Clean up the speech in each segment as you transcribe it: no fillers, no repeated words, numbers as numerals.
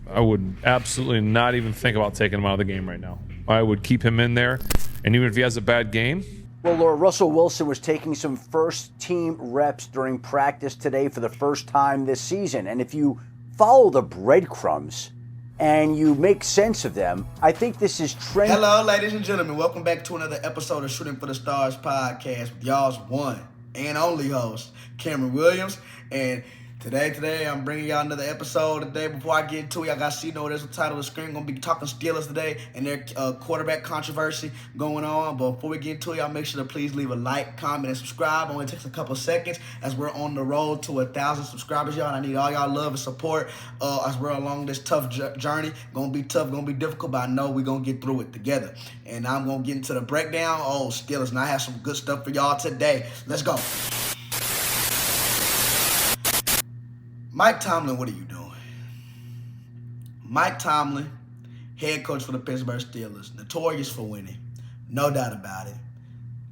I would absolutely not even think about taking him out of the game right now. I would keep him in there, and even if he has a bad game. Well, Laura, Russell Wilson was taking some first-team reps during practice today for the first time this season. And if you follow the breadcrumbs and you make sense of them, I think this is trend. Hello, ladies and gentlemen. Welcome back to another episode of Shooting for the Stars podcast with y'all's one and only host, Cameron Williams. And today, I'm bringing y'all another episode today. Before I get into it, y'all got to see, there's a title of the screen. Going to be talking Steelers today and their quarterback controversy going on. But before we get into it, y'all make sure to please leave a like, comment, and subscribe. It only takes a couple seconds as we're on the road to 1,000 subscribers, y'all. And I need all y'all love and support as we're along this tough journey. Going to be tough, going to be difficult, but I know we're going to get through it together. And I'm going to get into the breakdown. Oh, Steelers, and I have some good stuff for y'all today. Let's go. Mike Tomlin, what are you doing? Mike Tomlin, head coach for the Pittsburgh Steelers, notorious for winning, no doubt about it.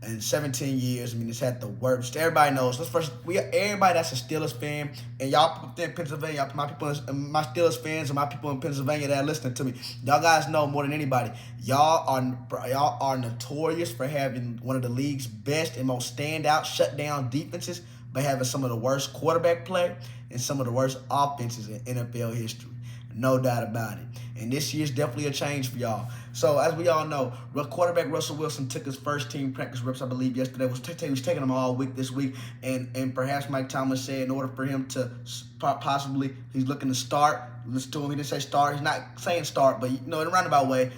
In 17 years, he's had the worst. Everybody knows. Everybody that's a Steelers fan, and y'all in Pennsylvania, my Steelers fans and my people in Pennsylvania that are listening to me, y'all guys know more than anybody. Y'all are notorious for having one of the league's best and most standout shutdown defenses, but having some of the worst quarterback play and some of the worst offenses in NFL history. No doubt about it. And this year's definitely a change for y'all. So, as we all know, quarterback Russell Wilson took his first team practice reps, I believe, yesterday. He was taking them all week this week. And perhaps Mike Tomlin said in order for him to possibly, he's looking to start. Listen to him. He didn't say start. He's not saying start, but, in a roundabout way.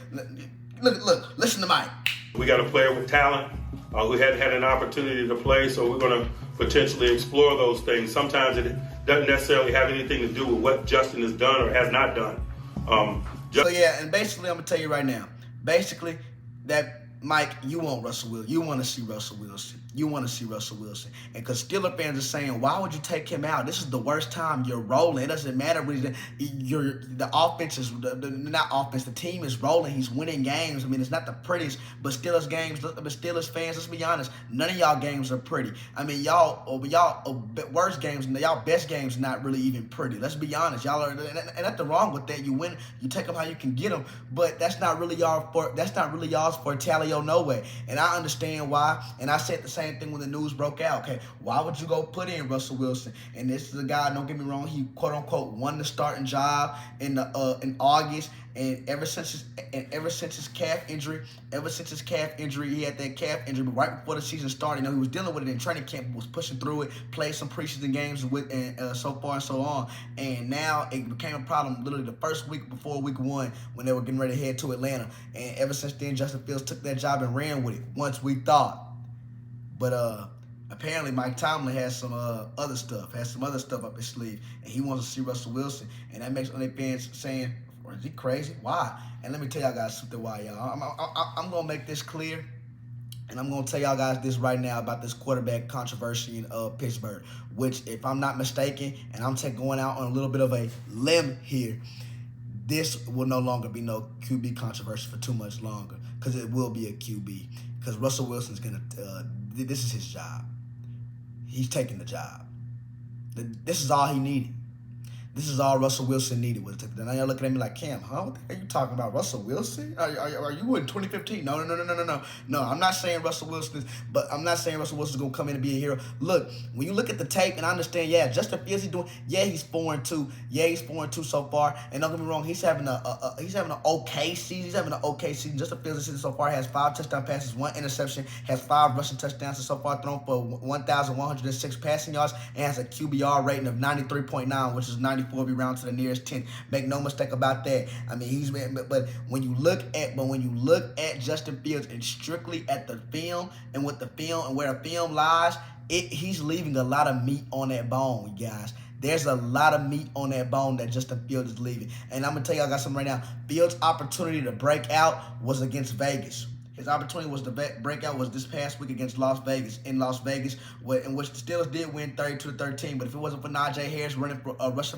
Look, listen to Mike. We got a player with talent who hadn't had an opportunity to play, so we're going to potentially explore those things. Sometimes it doesn't necessarily have anything to do with what Justin has done or has not done. And basically, I'm going to tell you right now, that Mike, you want Russell Wilson. You want to see Russell Wilson. And because Steelers fans are saying, why would you take him out? This is the worst time. You're rolling. It doesn't matter. The offense is, not offense, the team is rolling. He's winning games. It's not the prettiest, but Steelers fans, let's be honest, none of y'all games are pretty. Y'all worst games, y'all best games not really even pretty. Let's be honest. Y'all are, and nothing wrong with that. You win, you take them how you can get them, but that's not really y'all's fortality, no way. And I understand why, and I said the same thing when the news broke out. Okay, why would you go put in Russell Wilson? And this is a guy, don't get me wrong, he quote unquote won the starting job in August. And ever since his calf injury, he had that calf injury. But right before the season started, he was dealing with it in training camp, was pushing through it, played some preseason games with, and so far and so on. And now it became a problem literally the first week before week one when they were getting ready to head to Atlanta. And ever since then, Justin Fields took that job and ran with it. Once we thought, but apparently Mike Tomlin has some other stuff up his sleeve, and he wants to see Russell Wilson, and that makes other fans saying, is he crazy? Why? And let me tell y'all guys something why, y'all. I'm going to make this clear, and I'm going to tell y'all guys this right now about this quarterback controversy in Pittsburgh, which, if I'm not mistaken, and I'm going out on a little bit of a limb here, this will no longer be no QB controversy for too much longer, because it will be a QB, because Russell Wilson's going to, this is his job. He's taking the job. This is all he needed. This is all Russell Wilson needed. Now y'all looking at me like, Cam, what are you talking about? Russell Wilson? Are you in 2015? No. No, I'm not saying Russell Wilson is, but I'm not saying Russell Wilson's going to come in and be a hero. Look, when you look at the tape, and I understand, Justin Fields, he's 4-2. Yeah, he's 4-2 so far. And don't get me wrong, he's having an okay season. Justin Fields this season so far has 5 touchdown passes, 1 interception, has 5 rushing touchdowns, and so far thrown for 1,106 passing yards, and has a QBR rating of 93.9, which is 94 if you round to the nearest 10. Make no mistake about that. But when you look at Justin Fields and strictly at the film and with the film and where the film lies, he's leaving a lot of meat on that bone, you guys. There's a lot of meat on that bone that Justin Fields is leaving. And I'm going to tell you, I got something right now. Fields' opportunity to break out was against Vegas. His opportunity was to breakout was this past week against Las Vegas, in which the Steelers did win 32-13. But if it wasn't for Najee Harris rushing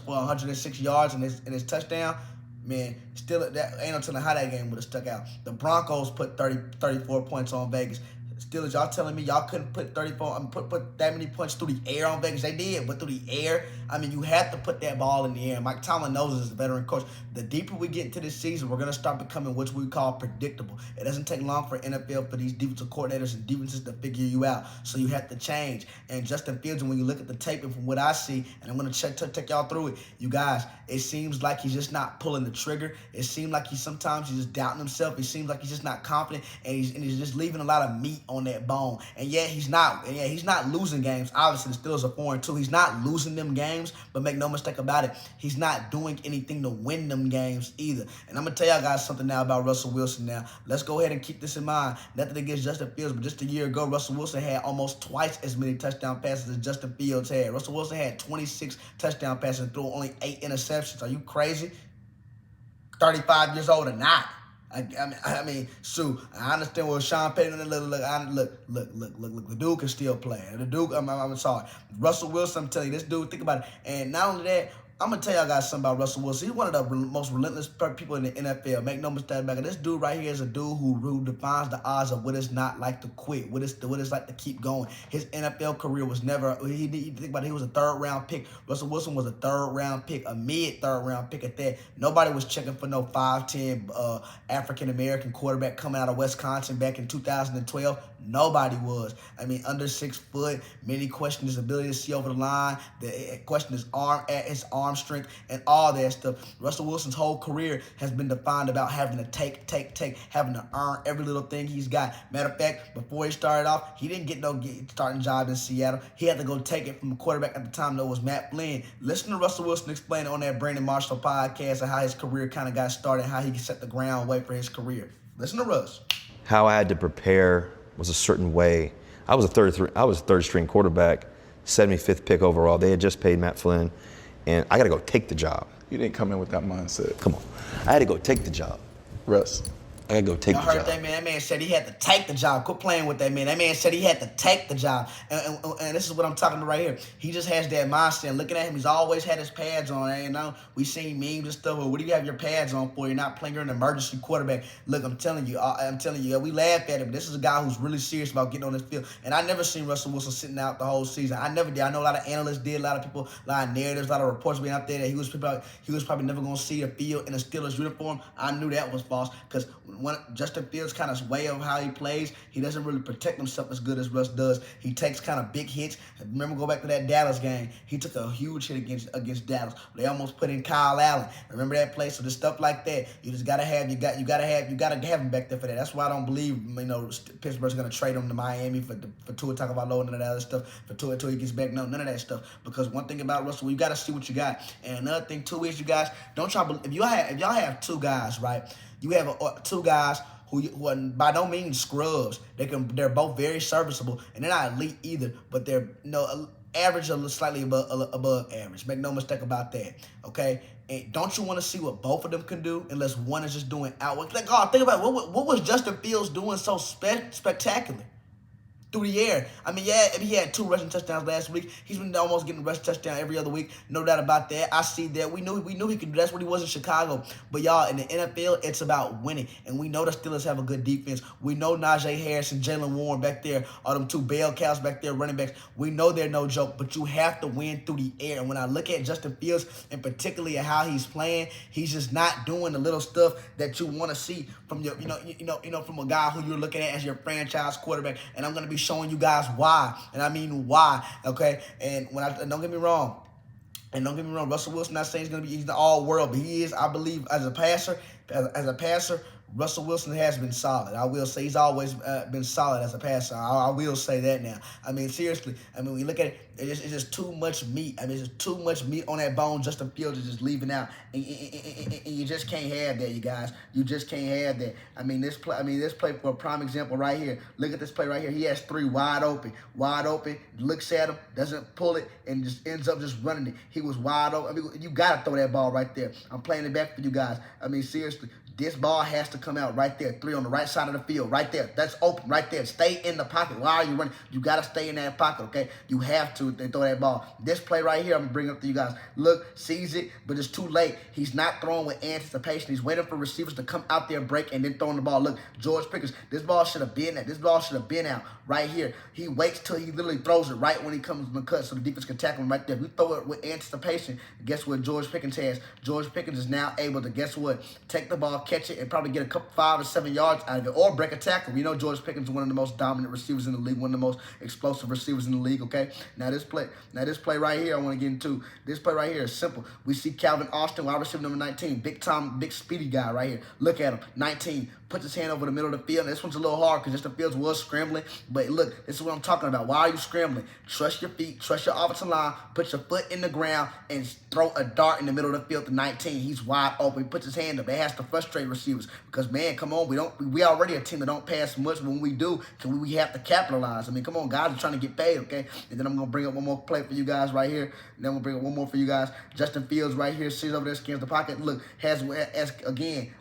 for 106 yards and his touchdown, man, still that ain't no telling how that game would have stuck out. The Broncos put 34 points on Vegas. Steelers, y'all telling me y'all couldn't put 34, put that many punches through the air on Vegas? They did, but through the air. I mean, you have to put that ball in the air. Mike Tomlin knows as a veteran coach. The deeper we get into this season, we're going to start becoming what we call predictable. It doesn't take long for NFL, for these defensive coordinators and defenses to figure you out. So you have to change. And Justin Fields, when you look at the tape and from what I see, and I'm going to take y'all through it, you guys, it seems like he's just not pulling the trigger. It seems like he's just doubting himself. It seems like he's just not confident, and he's just leaving a lot of meat on that bone. And yet he's not losing games. Obviously, the Steelers are 4-2. He's not losing them games, but make no mistake about it, he's not doing anything to win them games either. And I'm going to tell y'all guys something now about Russell Wilson now. Let's go ahead and keep this in mind. Nothing against Justin Fields, but just a year ago, Russell Wilson had almost twice as many touchdown passes as Justin Fields had. Russell Wilson had 26 touchdown passes and threw only 8 interceptions. Are you crazy? 35 years old or not? I mean, Sue, I understand what Sean Payton. Look. The dude can still play. The dude, I'm sorry, Russell Wilson. I'm telling you, this dude. Think about it. And not only that, I'm going to tell y'all guys something about Russell Wilson. He's one of the most relentless people in the NFL. Make no mistake about it. This dude right here is a dude who defines the odds of what it's not like to quit, what it's like to keep going. His NFL career was never, he think about it, he was a third-round pick. Russell Wilson was a third-round pick, a mid-third-round pick at that. Nobody was checking for no 5'10" African-American quarterback coming out of Wisconsin back in 2012. Nobody was. I mean, under 6 foot. Many question his ability to see over the line. They question his arm strength, and all that stuff. Russell Wilson's whole career has been defined about having to take, having to earn every little thing he's got. Matter of fact, before he started off, he didn't get no starting job in Seattle. He had to go take it from the quarterback at the time, though, was Matt Flynn. Listen to Russell Wilson explain on that Brandon Marshall podcast and how his career kind of got started, how he set the ground way for his career. Listen to Russ. How I had to prepare was a certain way. I was a third string quarterback, 75th pick overall. They had just paid Matt Flynn, and I got to go take the job. You didn't come in with that mindset. Come on. I had to go take the job. Russ. I got to go take the job. Y'all heard that man? That man said he had to take the job. Quit playing with that man. That man said he had to take the job. And this is what I'm talking about right here. He just has that mindset. Looking at him, he's always had his pads on. You know, we seen memes and stuff. Well, what do you have your pads on for? You're not playing. You're an emergency quarterback. Look, I'm telling you, we laugh at him. This is a guy who's really serious about getting on this field. And I never seen Russell Wilson sitting out the whole season. I never did. I know a lot of analysts did, a lot of people, a lot of narratives, a lot of reports being out there that he was probably never going to see a field in a Steelers uniform. I knew that was false because when Justin Fields kind of way of how he plays, he doesn't really protect himself as good as Russ does. He takes kind of big hits. Remember, go back to that Dallas game. He took a huge hit against Dallas. They almost put in Kyle Allen. Remember that play? So the stuff like that, you just gotta have him back there for that. That's why I don't believe Pittsburgh's gonna trade him to Miami for Tua Tagovailoa and none of that other stuff. For Tua until he gets back, no, none of that stuff. Because one thing about Russell, you gotta see what you got. And another thing too is, you guys don't try. If y'all have two guys, right? You have two guys who are by no means scrubs. They're both very serviceable, and they're not elite either, but they're average or slightly above average. Make no mistake about that. Okay, and don't you want to see what both of them can do? Unless one is just doing outwork. Like, think about it. What was Justin Fields doing so spectacular through the air? I mean, yeah, he had 2 rushing touchdowns last week. He's been almost getting a rushing touchdown every other week. No doubt about that. I see that. We knew he could do. That's what he was in Chicago. But y'all, in the NFL, it's about winning. And we know the Steelers have a good defense. We know Najee Harris and Jalen Warren back there are them 2 bell cows back there, running backs. We know they're no joke, but you have to win through the air. And when I look at Justin Fields, and particularly at how he's playing, he's just not doing the little stuff that you want to see from your, from a guy who you're looking at as your franchise quarterback. And I'm going to be showing you guys why, and I mean why, okay? And don't get me wrong, Russell Wilson, not saying he's the all-world, but he is, I believe, as a passer, Russell Wilson has been solid. I will say he's always been solid as a passer. I will say that now. I mean, seriously. I mean, when you look at it, it's just too much meat. I mean, it's just too much meat on that bone. Justin Fields is just leaving out, and you just can't have that, you guys. You just can't have that. I mean, this play for a prime example right here. Look at this play right here. He has 3 wide open, looks at him, doesn't pull it, and just ends up just running it. He was wide open. I mean, you got to throw that ball right there. I'm playing it back for you guys. I mean, seriously. This ball has to come out right there. 3 on the right side of the field, right there. That's open, right there. Stay in the pocket. Why are you running? You got to stay in that pocket, okay? You have to throw that ball. This play right here, I'm going to bring up to you guys. Look, sees it, but it's too late. He's not throwing with anticipation. He's waiting for receivers to come out there, break, and then throwing the ball. Look, George Pickens, this ball should have been there. This ball should have been out right here. He waits till he literally throws it right when he comes in the cut so the defense can tackle him right there. If you throw it with anticipation, guess what George Pickens has? George Pickens is now able to, guess what, take the ball, catch it, and probably get a couple 5 or 7 yards out of it, or break a tackle. We know George Pickens is one of the most dominant receivers in the league, one of the most explosive receivers in the league, okay? Now this play right here I want to get into. This play right here is simple. We see Calvin Austin, wide receiver number 19, big speedy guy right here. Look at him, 19, puts his hand over the middle of the field. This one's a little hard because Justin Fields was scrambling, but look, this is what I'm talking about. Why are you scrambling? Trust your feet, trust your offensive line, put your foot in the ground, and throw a dart in the middle of the field to 19. He's wide open. He puts his hand up. It has to frustrate receivers because, man, come on, we already a team that don't pass much, but when we do, we have to capitalize. I mean, come on, guys are trying to get paid, okay? And then I'm going to bring up one more play for you guys right here. And then we'll bring up one more for you guys. Justin Fields right here, sees over there, scans the pocket. Look, has again,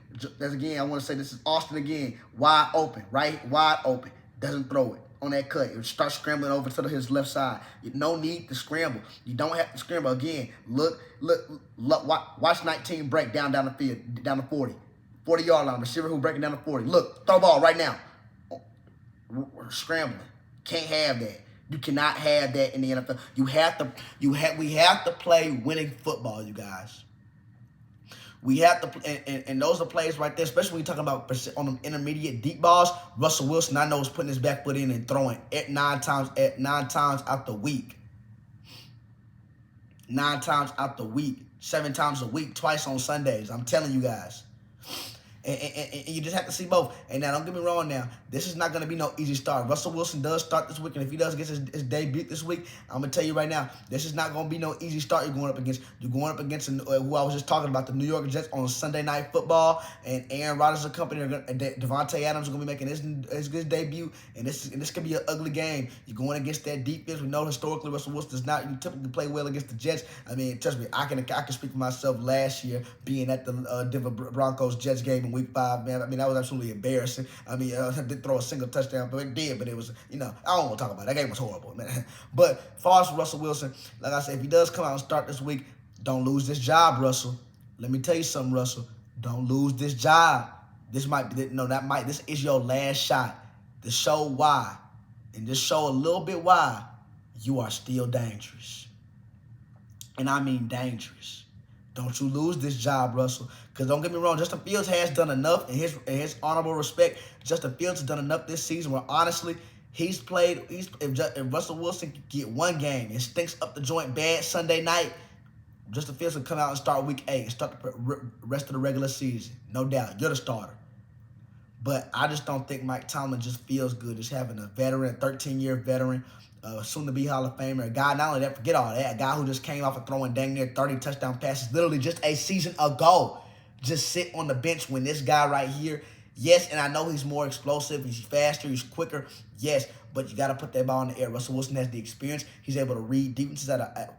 I want to say this is Austin again, wide open, right? Wide open. Doesn't throw it on that cut. It starts scrambling over to his left side. No need to scramble. You don't have to scramble. Again, look, watch 19 break down the field, down the 40-yard line. Receiver who breaking down the 40. Look, throw ball right now. We're scrambling. Can't have that. You cannot have that in the NFL. We have to play winning football, you guys. We have to, and those are plays right there, especially when you're talking about on them intermediate deep balls. Russell Wilson, I know, is putting his back foot in and throwing it 9 times out the week. 9 times out the week, 7 times a week, twice on Sundays. I'm telling you guys. And you just have to see both. And now, don't get me wrong now. This is not going to be no easy start. Russell Wilson does start this week, and if he does get his debut this week, I'm going to tell you right now, this is not going to be no easy start you're going up against. You're going up against who I was just talking about, the New York Jets on Sunday Night Football, and Aaron Rodgers and company, and Devontae Adams are going to be making his debut, and this could be an ugly game. You're going against that defense. We know historically Russell Wilson does not typically play well against the Jets. I mean, trust me, I can speak for myself last year being at the Denver Broncos Jets game in Week 5, man. I mean, that was absolutely embarrassing. I mean, I didn't throw a single touchdown, but it was, I don't want to talk about it. That game was horrible, man. But as far as Russell Wilson, like I said, if he does come out and start this week, don't lose this job, Russell. Let me tell you something, Russell. Don't lose this job. This is your last shot to show why, and just show a little bit why you are still dangerous. And I mean dangerous. Don't you lose this job, Russell. Because don't get me wrong, Justin Fields has done enough, in his honorable respect. Justin Fields has done enough this season where, honestly, if Russell Wilson can get one game and stinks up the joint bad Sunday night, Justin Fields will come out and start Week 8 and start the rest of the regular season. No doubt. You're the starter. But I just don't think Mike Tomlin just feels good just having a veteran, a 13-year veteran, soon-to-be Hall of Famer, a guy, not only that, forget all that, a guy who just came off of throwing dang near 30 touchdown passes literally just a season ago. Just sit on the bench when this guy right here, yes, and I know he's more explosive, he's faster, he's quicker, yes, but you got to put that ball in the air. Russell Wilson has the experience. He's able to read defenses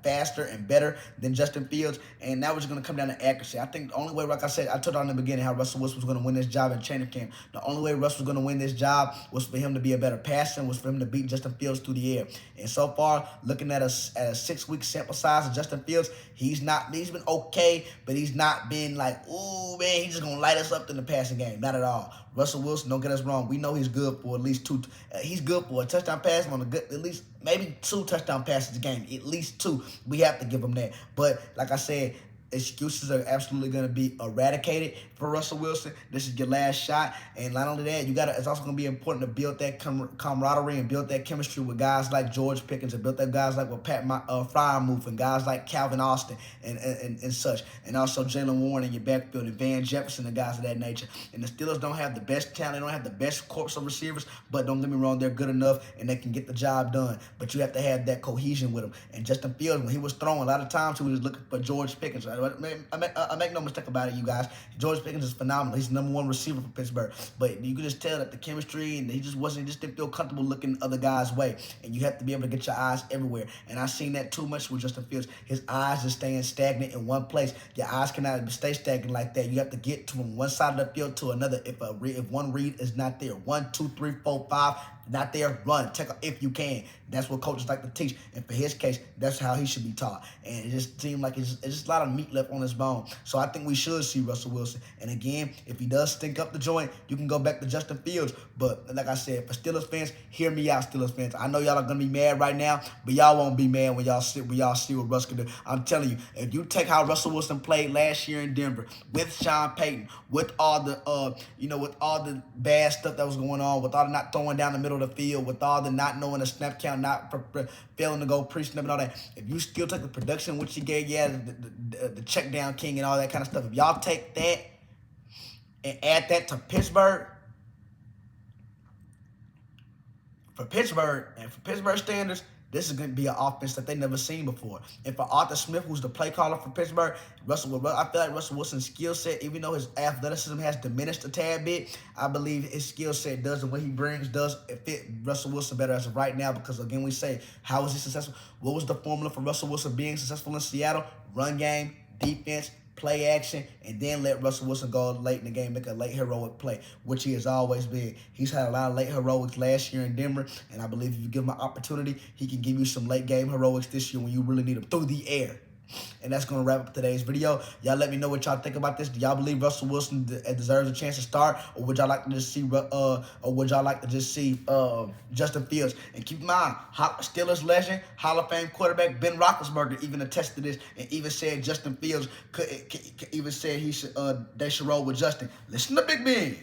faster and better than Justin Fields, and that was going to come down to accuracy. I think the only way, like I said, I told you in the beginning how Russell Wilson was going to win this job in training camp. The only way Russell was going to win this job was for him to be a better passer, was for him to beat Justin Fields through the air. And so far, looking at a 6-week sample size of Justin Fields, he's been okay, but he's not been like, ooh, man, he's just going to light us up in the passing game. Not at all. Russell Wilson, don't get us wrong. We know he's good for at least 2. He's good for a touchdown pass on at least maybe 2 touchdown passes a game. At least 2. We have to give him that. But like I said, excuses are absolutely going to be eradicated for Russell Wilson. This is your last shot. And not only that, it's also going to be important to build that camaraderie and build that chemistry with guys like George Pickens, and build that guys like with Pat Freiermuth, and guys like Calvin Austin and such. And also Jalen Warren in your backfield, and Van Jefferson and guys of that nature. And the Steelers don't have the best talent. They don't have the best corps of receivers, but don't get me wrong, they're good enough and they can get the job done. But you have to have that cohesion with them. And Justin Fields, when he was throwing, a lot of times he was looking for George Pickens. I make no mistake about it, you guys. George Pickens is phenomenal. He's the number one receiver for Pittsburgh. But you can just tell that the chemistry, and he just didn't feel comfortable looking other guys' way. And you have to be able to get your eyes everywhere. And I've seen that too much with Justin Fields. His eyes are staying stagnant in one place. Your eyes cannot stay stagnant like that. You have to get from one side of the field to another. If one read is not there, 1, 2, 3, 4, 5. Not there, run. Take off if you can. That's what coaches like to teach. And for his case, that's how he should be taught. And it just seemed like it's just a lot of meat left on his bone. So I think we should see Russell Wilson. And again, if he does stink up the joint, you can go back to Justin Fields. But like I said, for Steelers fans, hear me out, Steelers fans. I know y'all are going to be mad right now, but y'all won't be mad when y'all see what Russ can do. I'm telling you, if you take how Russell Wilson played last year in Denver with Sean Payton, with all the with all the bad stuff that was going on, with all the not throwing down the middle of the field, with all the not knowing the snap count, not failing to go pre-snap and all that, if you still take the production which he gave, the check down king and all that kind of stuff, if y'all take that and add that to Pittsburgh, for Pittsburgh standards, this is going to be an offense that they've never seen before. And for Arthur Smith, who's the play caller for Pittsburgh, I feel like Russell Wilson's skill set, even though his athleticism has diminished a tad bit, I believe his skill set does, and what he brings does fit Russell Wilson better as of right now. Because again, we say, how was he successful? What was the formula for Russell Wilson being successful in Seattle? Run game, defense, play action, and then let Russell Wilson go late in the game, make a late heroic play, which he has always been. He's had a lot of late heroics last year in Denver, and I believe if you give him an opportunity, he can give you some late game heroics this year when you really need him through the air. And that's going to wrap up today's video. Y'all let me know what y'all think about this. Do y'all believe Russell Wilson deserves a chance to start, or would y'all like to just see Justin Fields? And keep in mind, Steelers legend, Hall of Fame quarterback Ben Roethlisberger even attested to this, and even said Justin Fields they should roll with Justin. Listen to Big Ben.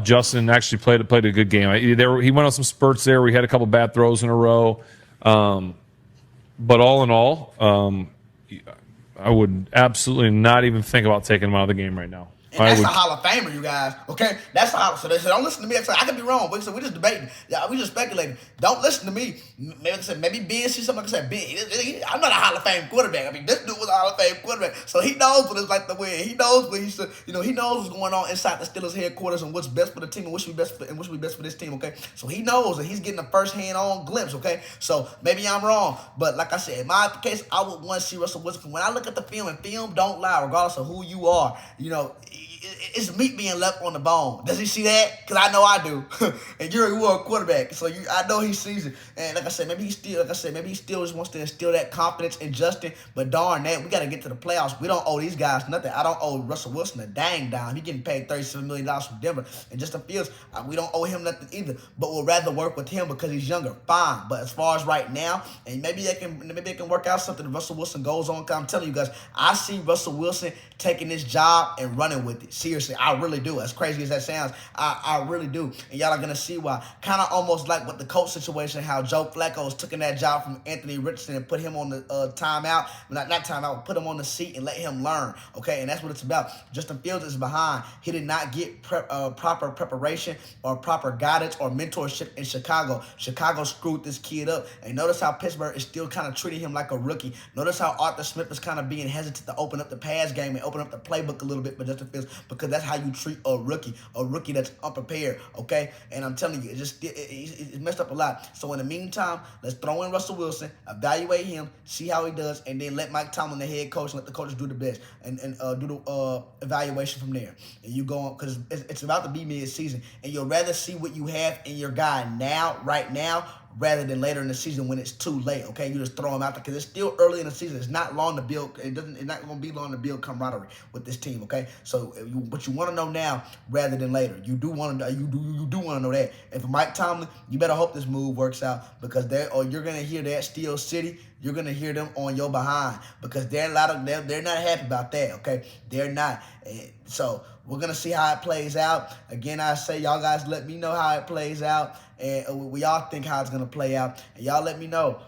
Justin actually played a good game. He went on some spurts there. We had a couple bad throws in a row, but all in all, I would absolutely not even think about taking him out of the game right now. And that's a Hall of Famer, you guys. Okay, that's a Hall. So they said, don't listen to me. I could be wrong. We just debating. Yeah, we just speculating. Don't listen to me. Maybe Ben see something. Like I said, Ben, I'm not a Hall of Fame quarterback. I mean, this dude was a Hall of Fame quarterback, so he knows what it's like to win. He knows what he knows what's going on inside the Steelers headquarters and what's best for the team and which would be best for this team. Okay, so he knows and he's getting a first-hand on glimpse. Okay, so maybe I'm wrong, but like I said, in my case, I would want to see Russell Wilson. When I look at the film, and film don't lie, regardless of who you are. It's meat being left on the bone. Does he see that? Because I know I do. And you're a quarterback, so I know he sees it. And like I said, maybe he still just wants to instill that confidence in Justin. But darn that, we got to get to the playoffs. We don't owe these guys nothing. I don't owe Russell Wilson a dang dime. He's getting paid $37 million from Denver. And Justin Fields, we don't owe him nothing either. But we'll rather work with him because he's younger. Fine. But as far as right now, and maybe they can work out something if Russell Wilson goes on. I'm telling you guys, I see Russell Wilson taking this job and running with it. Seriously, I really do. As crazy as that sounds, I really do. And y'all are going to see why. Kind of almost like with the coach situation, how Joe Flacco's took that job from Anthony Richardson and put him on the timeout. Not timeout, put him on the seat and let him learn. Okay, and that's what it's about. Justin Fields is behind. He did not get proper preparation or proper guidance or mentorship in Chicago. Chicago screwed this kid up. And notice how Pittsburgh is still kind of treating him like a rookie. Notice how Arthur Smith is kind of being hesitant to open up the pass game and open up the playbook a little bit for Justin Fields, because that's how you treat a rookie that's unprepared, okay? And I'm telling you, it's messed up a lot. So in the meantime, let's throw in Russell Wilson, evaluate him, see how he does, and then let Mike Tomlin, the head coach, and let the coaches do the best and do the evaluation from there. And you go on, because it's about to be mid-season, and you'll rather see what you have in your guy right now, rather than later in the season when it's too late, okay? You just throw him out there because it's still early in the season. It's not long to build. It's not going to be long to build camaraderie with this team, okay? So what you want to know now rather than later. You do want to know that. And for Mike Tomlin, you better hope this move works out, because you're going to hear that Steel City. You're going to hear them on your behind, because they're not happy about that, okay? They're not. So we're going to see how it plays out. Again, I say, y'all guys let me know how it plays out, and we all think how it's going to play out. And y'all let me know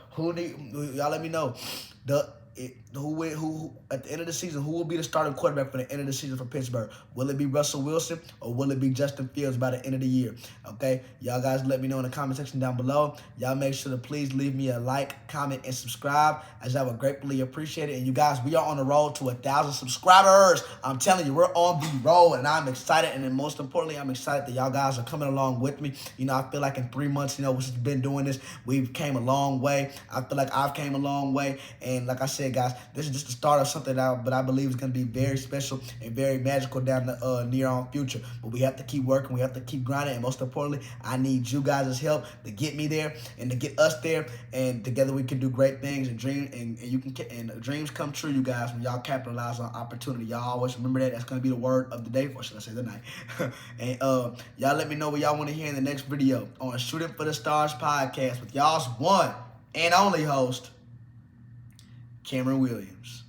who at the end of the season, who will be the starting quarterback for the end of the season for Pittsburgh? Will it be Russell Wilson or will it be Justin Fields by the end of the year? Okay, y'all guys let me know in the comment section down below. Y'all make sure to please leave me a like, comment, and subscribe, as I would gratefully appreciate it. And you guys, we are on the road to 1,000 subscribers. I'm telling you, we're on the road, and I'm excited. And then most importantly, I'm excited that y'all guys are coming along with me. You know, I feel like in 3 months, you know, we've been doing this, we've came a long way. I feel like I've came a long way. And like I said, guys, this is just the start of something but I believe is going to be very special and very magical down the near on future. But we have to keep working. We have to keep grinding. And most importantly, I need you guys' help to get me there and to get us there. And together we can do great things and dreams come true, you guys, when y'all capitalize on opportunity. Y'all always remember that. That's going to be the word of the day, or should I say the night. And y'all let me know what y'all want to hear in the next video on Shooting for the Stars podcast with y'all's one and only host, Cameron Williams.